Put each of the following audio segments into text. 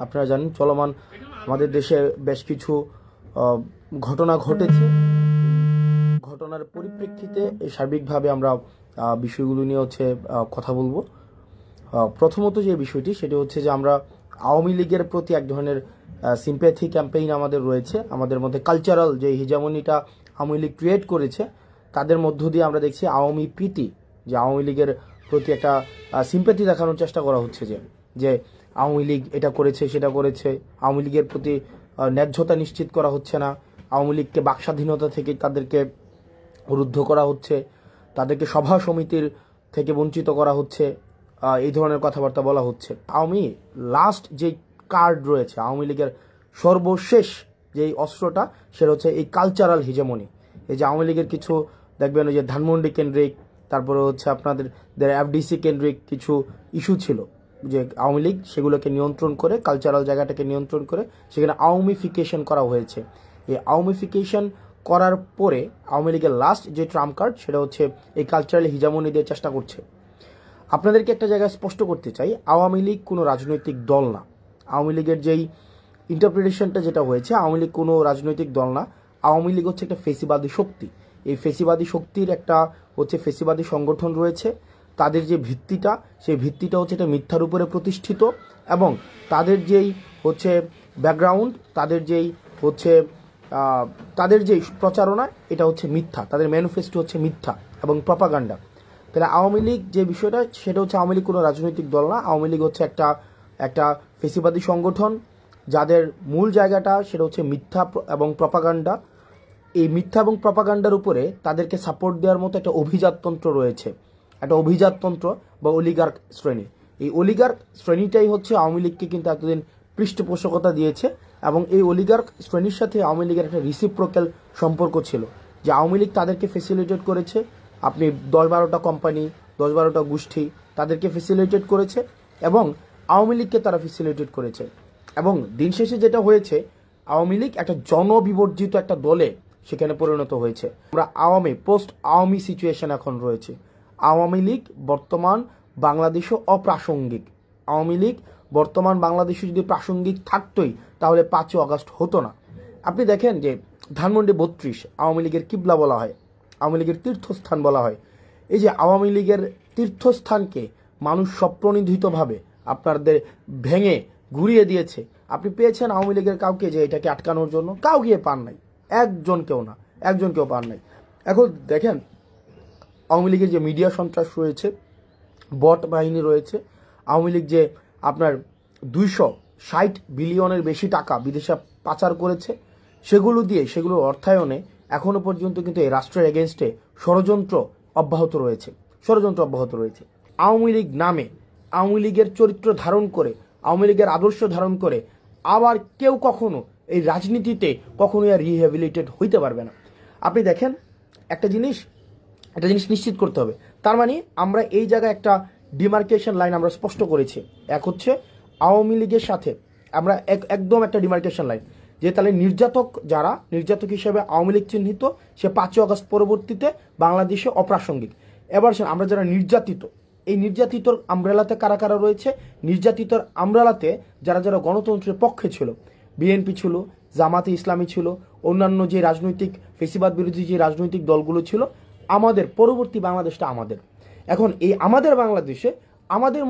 আপনারা জানেন চলমান আমাদের দেশে বেশ কিছু ঘটনা ঘটেছে। ঘটনার পরিপ্রেক্ষিতে সার্বিকভাবে আমরা বিষয়গুলো নিয়ে কথা বলবো। প্রথমত যে বিষয়টি সেটি হচ্ছে যে আমরা আওয়ামী লীগের প্রতি এক ধরনের সিম্প্যাথি ক্যাম্পেইন আমাদের রয়েছে। আমাদের মধ্যে কালচারাল যে হিজামনিটা আওয়ামী লীগ ক্রিয়েট করেছে তাদের মধ্য দিয়ে আমরা দেখছি আওয়ামী প্রীতি, যে আওয়ামী লীগের প্রতি একটা সিম্প্যাথি দেখানোর চেষ্টা করা হচ্ছে যে আওয়ামী লীগ এটা করেছে সেটা করেছে, আওয়ামী লীগের প্রতি ন্যায্যতা নিশ্চিত করা হচ্ছে না, আওয়ামী লীগকে বাকস্বাধীনতা থেকে তাদেরকে রুদ্ধ করা হচ্ছে, তাদেরকে সভা সমিতির থেকে বঞ্চিত করা হচ্ছে, এই ধরনের কথাবার্তা বলা হচ্ছে। আওয়ামী লাস্ট যে কার্ড রয়েছে, আওয়ামী লীগের সর্বশেষ যেই অস্ত্রটা সেটা হচ্ছে এই কালচারাল হিজেমনি। এই যে আওয়ামী লীগের কিছু দেখবেন যে ধানমন্ডি কেন্দ্রিক, তারপরে হচ্ছে আপনাদের এফডিসি কেন্দ্রিক কিছু ইস্যু ছিল যে আওয়ামী লীগ সেগুলোকে নিয়ন্ত্রণ করে, কালচারাল জায়গাটাকে নিয়ন্ত্রণ করে সেখানে আওয়ামীফিকেশন করা হয়েছে। এই আওয়ামীফিকেশন করার পরে আওয়ামী লীগের লাস্ট যে ট্রাম্প কার্ড সেটা হচ্ছে এই কালচারাল হিজামনি দিয়ে চেষ্টা করছে। আপনাদেরকে একটা জায়গায় স্পষ্ট করতে চাই, আওয়ামী লীগ কোনো রাজনৈতিক দল না। আওয়ামী লীগের যেই ইন্টারপ্রিটেশনটা যেটা হয়েছে, আওয়ামী লীগ কোনো রাজনৈতিক দল না। আওয়ামী লীগ হচ্ছে একটা ফেসিবাদী শক্তি। এই ফেসিবাদী শক্তির একটা হচ্ছে ফেসিবাদী সংগঠন রয়েছে। তাদের যে ভিত্তিটা, সেই ভিত্তিটা হচ্ছে এটা মিথ্যার উপরে প্রতিষ্ঠিত, এবং তাদের যেই হচ্ছে ব্যাকগ্রাউন্ড, তাদের যেই প্রচারণা এটা হচ্ছে মিথ্যা, তাদের ম্যানিফেস্টো হচ্ছে মিথ্যা এবং প্রপাগান্ডা। তাহলে আওয়ামী লীগ যে বিষয়টা সেটা হচ্ছে আওয়ামী লীগ কোনো রাজনৈতিক দল না। আওয়ামী লীগ হচ্ছে একটা ফেসিবাদী সংগঠন যাদের মূল জায়গাটা সেটা হচ্ছে মিথ্যা এবং প্রপাগান্ডা। এই মিথ্যা এবং প্রপাগান্ডার উপরে তাদেরকে সাপোর্ট দেওয়ার মতো একটা অভিজাততন্ত্র রয়েছে, একটা অভিজাততন্ত্র বা অলিগার্ক শ্রেণী। এই অলিগার্ক শ্রেণীটাই হচ্ছে আওয়ামী লীগকে কিন্তু এতদিন পৃষ্ঠপোষকতা দিয়েছে, এবং এই অলিগার্ক শ্রেণীর সাথে আওয়ামী লীগের একটা রিসিপ্রোক্যাল সম্পর্ক ছিল, যে আওয়ামী লীগ তাদেরকে ফেসিলিটেট করেছে। আপনি 10-12টা কোম্পানি, 10-12টা গোষ্ঠী তাদেরকে ফেসিলিটেট করেছে, এবং আওয়ামী লীগকে তারা ফেসিলিটেট করেছে। এবং দিন শেষে যেটা হয়েছে, আওয়ামী লীগ একটা জনবিবর্জিত একটা দলে সেখানে পরিণত হয়েছে। আমরা পোস্ট আওয়ামী সিচুয়েশন এখন রয়েছে। আওয়ামী লীগ বর্তমান বাংলাদেশও অপ্রাসঙ্গিক। আওয়ামী লীগ বর্তমান বাংলাদেশে যদি প্রাসঙ্গিক থাকতোই তাহলে 5ই আগস্ট হতো না। আপনি দেখেন যে ধানমন্ডি 32 আওয়ামী লীগের কিবলা বলা হয়, আওয়ামী লীগের তীর্থস্থান বলা হয়। এই যে আওয়ামী লীগের তীর্থস্থানকে মানুষ স্বপ্রণোদিতভাবে আপনাদের ভেঙে ঘুরিয়ে দিয়েছে। আপনি পেয়েছেন আওয়ামী লীগের কাউকে যে এটাকে আটকানোর জন্য? কাউ গিয়ে পান নাই, একজনকেও পান নাই। এখন দেখেন আওয়ামী লীগের যে মিডিয়া সন্ত্রাস রয়েছে, বট বাহিনী রয়েছে, আওয়ামী লীগ যে আপনার 260 বিলিয়নের বেশি টাকা বিদেশে পাচার করেছে, সেগুলোর অর্থায়নে এখনো পর্যন্ত কিন্তু এই রাষ্ট্রের এগেনস্টে ষড়যন্ত্র অব্যাহত রয়েছে। আওয়ামী লীগ নামে, আওয়ামী লীগের চরিত্র ধারণ করে, আওয়ামী লীগের আদর্শ ধারণ করে আবার কেউ কখনো এই রাজনীতিতে কখনোই আর রিহ্যাবিলিটেট হইতে পারবে না। আপনি দেখেন একটা জিনিস নিশ্চিত করতে হবে। তার মানে আমরা এই জায়গায় একটা ডিমার্কেশন লাইন আমরা স্পষ্ট করেছি। এক হচ্ছে আওয়ামী লীগের সাথে আমরা একদম একটা ডিমার্কেশন লাইন, যে তাহলে নির্যাতক হিসেবে আওয়ামী লীগ চিহ্নিত, সে 5ই আগস্ট পরবর্তীতে বাংলাদেশে অপ্রাসঙ্গিক। এবার আমরা যারা নির্যাতিত, এই নির্যাতিতর আমব্রেলাতে কারা কারা রয়েছে? নির্যাতিতর আমব্রেলাতে যারা গণতন্ত্রের পক্ষে ছিল, বিএনপি ছিল, জামাতে ইসলামী ছিল, অন্যান্য যে রাজনৈতিক ফেসিবাদ বিরোধী যে রাজনৈতিক দলগুলো ছিল। আমাদের পরবর্তী বাংলাদেশটা আমাদের। এখন এই আমাদের বাংলাদেশে আমাদের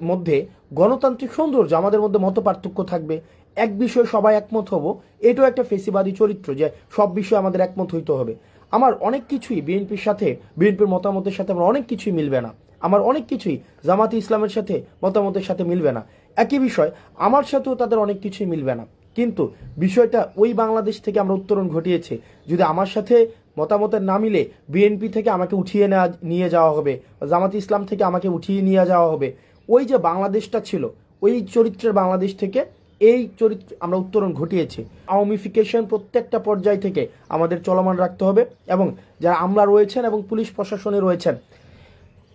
মধ্যে গণতান্ত্রিক সৌন্দর্য, আমাদের মধ্যে মত পার্থক্য থাকবে, এক বিষয়ে সবাই একমত হব, এটাও একটা ফেসিবাদী চরিত্র যে সব বিষয়ে আমাদের একমত হইতে হবে। আমার অনেক কিছুই বিএনপির মতামতের সাথে আমার অনেক কিছুই মিলবে না, আমার অনেক কিছুই জামাতে ইসলামের সাথে মতামতের সাথে মিলবে না। একই বিষয় আমার সাথেও তাদের অনেক কিছুই মিলবে না, কিন্তু বিষয়টা ওই বাংলাদেশ থেকে আমরা উত্তরণ ঘটিয়েছি। যদি আমার সাথে মতামতের না মিলে বিএনপি থেকে আমাকে উঠিয়ে নিয়ে যাওয়া হবে, জামাতে ইসলাম থেকে আমাকে উঠিয়ে নিয়ে যাওয়া হবে, ওই যে বাংলাদেশটা ছিল, ওই চরিত্রের বাংলাদেশ থেকে এই চরিত্র আমরা উত্তরণ ঘটিয়েছি। আওয়ামীফিকেশন প্রত্যেকটা পর্যায় থেকে আমাদের চলমান রাখতে হবে, এবং যারা আমলা রয়েছেন এবং পুলিশ প্রশাসনে রয়েছেন,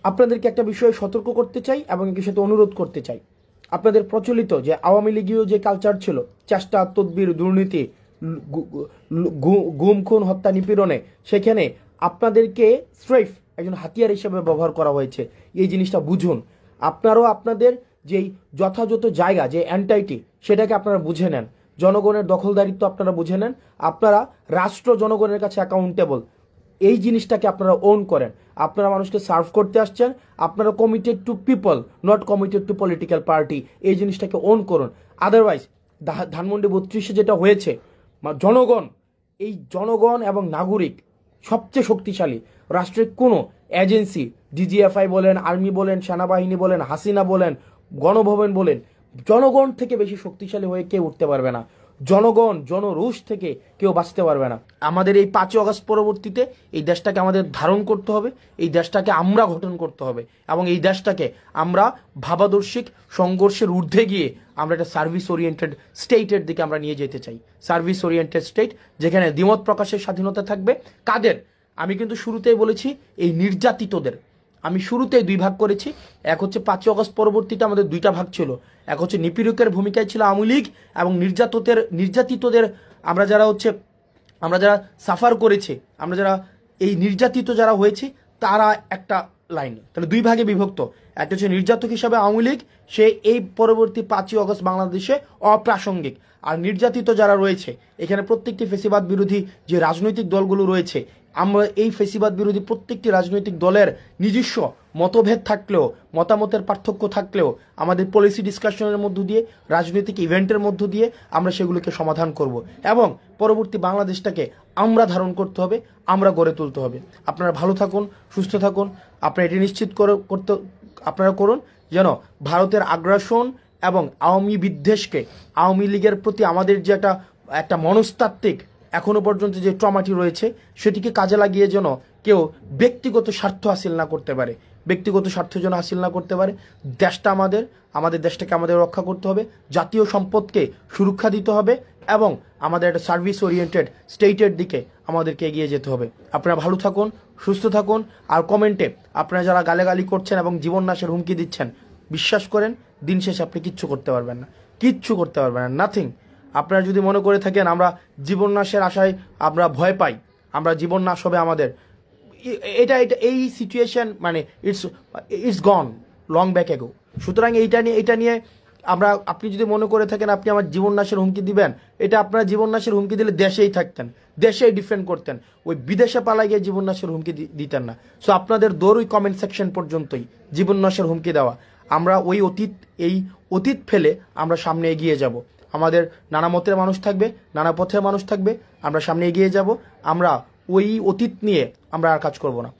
আপনাদেরকে একটা বিষয়ে সতর্ক করতে চাই এবং একই সাথে অনুরোধ করতে চাই। আপনাদের প্রচলিত যে আওয়ামী লীগীয় যে কালচার ছিল, চেষ্টা, তদবির, দুর্নীতি, গুম, খুন, হত্যা, নিপীড়নে, সেখানে আপনাদেরকে স্রেফ একজন হাতিয়ার হিসেবে ব্যবহার করা হয়েছে। এই জিনিসটা বুঝুন। আপনারাও আপনাদের যেই যথাযথ জায়গা, যে এন্টাইটি, সেটাকে আপনারা বুঝে নেন। জনগণের দখলদারিত্ব আপনারা বুঝে নেন। আপনারা রাষ্ট্র জনগণের কাছে অ্যাকাউন্টেবল, এই জিনিসটাকে আপনারা ওন করেন। আপনারা মানুষকে সার্ভ করতে আসছেন, আপনারা committed two people, not committed two political party, এই জিনিসটাকে ওন করুন। আদারওয়াইজ ধানমন্ডি 32-এ যেটা হয়েছে, জনগণ, এই জনগণ এবং নাগরিক সবচেয়ে শক্তিশালী। রাষ্ট্রের কোনো এজেন্সি, ডিজিএফআই বলেন, আর্মি বলেন, সেনাবাহিনী বলেন, হাসিনা বলেন, গণভবন বলেন, জনগণ থেকে বেশি শক্তিশালী হয়ে কেউ উঠতে পারবে না। জনগণ, জনরোষ থেকে কেউ বাঁচতে পারবে না। আমাদের এই 5ই আগস্ট পরবর্তীতে এই দেশটাকে আমাদের ধারণ করতে হবে, এই দেশটাকে আমরা গঠন করতে হবে, এবং এই দেশটাকে আমরা ভাবাদর্শিক সংঘর্ষের ঊর্ধ্বে গিয়ে আমরা একটা সার্ভিস ওরিয়েন্টেড স্টেটের দিকে আমরা নিয়ে যেতে চাই। সার্ভিস ওরিয়েন্টেড স্টেট, যেখানে দ্বিমত প্রকাশের স্বাধীনতা থাকবে। কাদের? আমি কিন্তু শুরুতেই বলেছি, এই নির্যাতিতদের। আমি শুরুতেই 2 ভাগ করেছি। এক হচ্ছে 5ই আগস্ট পরবর্তীতে আমাদের 2টা ভাগ ছিল। এক হচ্ছে নিপীড়কের ভূমিকায় ছিল আওয়ামী লীগ, এবং নির্যাতিতদের আমরা যারা সাফার করেছি, আমরা যারা এই নির্যাতিত যারা হয়েছি, তারা একটা লাইন। তাহলে 2 ভাগে বিভক্ত। একটা হচ্ছে নির্যাতক হিসাবে আওয়ামী লীগ, সে এই পরবর্তী 5ই আগস্ট বাংলাদেশে অপ্রাসঙ্গিক। আর নির্যাতিত যারা রয়েছে, এখানে প্রত্যেকটি ফেসিবাদ বিরোধী যে রাজনৈতিক দলগুলো রয়েছে, আমরা এই ফেসিবাদ বিরোধী প্রত্যেকটি রাজনৈতিক দলের নিজস্ব মতভেদ থাকলেও, মতামতের পার্থক্য থাকলেও, আমাদের পলিসি ডিসকাশনের মধ্য দিয়ে, রাজনৈতিক ইভেন্টের মধ্য দিয়ে আমরা সেগুলোকে সমাধান করব, এবং পরবর্তী বাংলাদেশটাকে আমরা ধারণ করতে হবে, আমরা গড়ে তুলতে হবে। আপনারা ভালো থাকুন, সুস্থ থাকুন। আপনারা এটি নিশ্চিত আপনারা করুন যেন ভারতের আগ্রাসন এবং আওয়ামী বিদ্বেষকে, আওয়ামী লীগের প্রতি আমাদের যে একটা মনস্তাত্ত্বিক এখনো পর্যন্ত যে ট্রমাটি রয়েছে, সেটিকে কাজে লাগিয়ে যেন কেউ ব্যক্তিগত স্বার্থ হাসিল না করতে পারে, ব্যক্তিগত স্বার্থ যেন হাসিল না করতে পারে। দেশটা আমাদের দেশটাকে আমাদের রক্ষা করতে হবে, জাতীয় সম্পদকে সুরক্ষা দিতে হবে, এবং আমাদের একটা সার্ভিস ওরিয়েন্টেড স্টেটের দিকে আমাদেরকে এগিয়ে যেতে হবে। আপনারা ভালো থাকুন, সুস্থ থাকুন। আর কমেন্টে আপনারা যারা গালাগালি করছেন এবং জীবন নাশের হুমকি দিচ্ছেন, বিশ্বাস করেন দিন শেষে আপনি কিচ্ছু করতে পারবেন না, কিচ্ছু করতে পারবেন না, নাথিং। আপনারা যদি মনে করে থাকেন আমরা জীবন নাশের আশায় আমরা ভয় পাই, আমরা জীবন নাশ হবে আমাদের, এই সিচুয়েশন মানে ইটস গন লং ব্যাক এগো। সুতরাং এইটা নিয়ে আপনি যদি মনে করে থাকেন আপনি আমার জীবন নাশের হুমকি দিবেন, এটা আপনারা জীবন নাশের হুমকি দিলে দেশেই থাকতেন, দেশেই ডিফেন্ড করতেন, ওই বিদেশে পালাই গিয়ে জীবন নাশের হুমকি দিতেন না। সো আপনাদের দৌড় ওই কমেন্ট সেকশন পর্যন্তই, জীবন নাশের হুমকি দেওয়া। আমরা এই অতীত ফেলে আমরা সামনে এগিয়ে যাব। আমাদের নানা মতের মানুষ থাকবে, নানা পথের মানুষ থাকবে, আমরা সামনে এগিয়ে যাব। আমরা ওই অতীত নিয়ে আমরা আর কাজ করব না।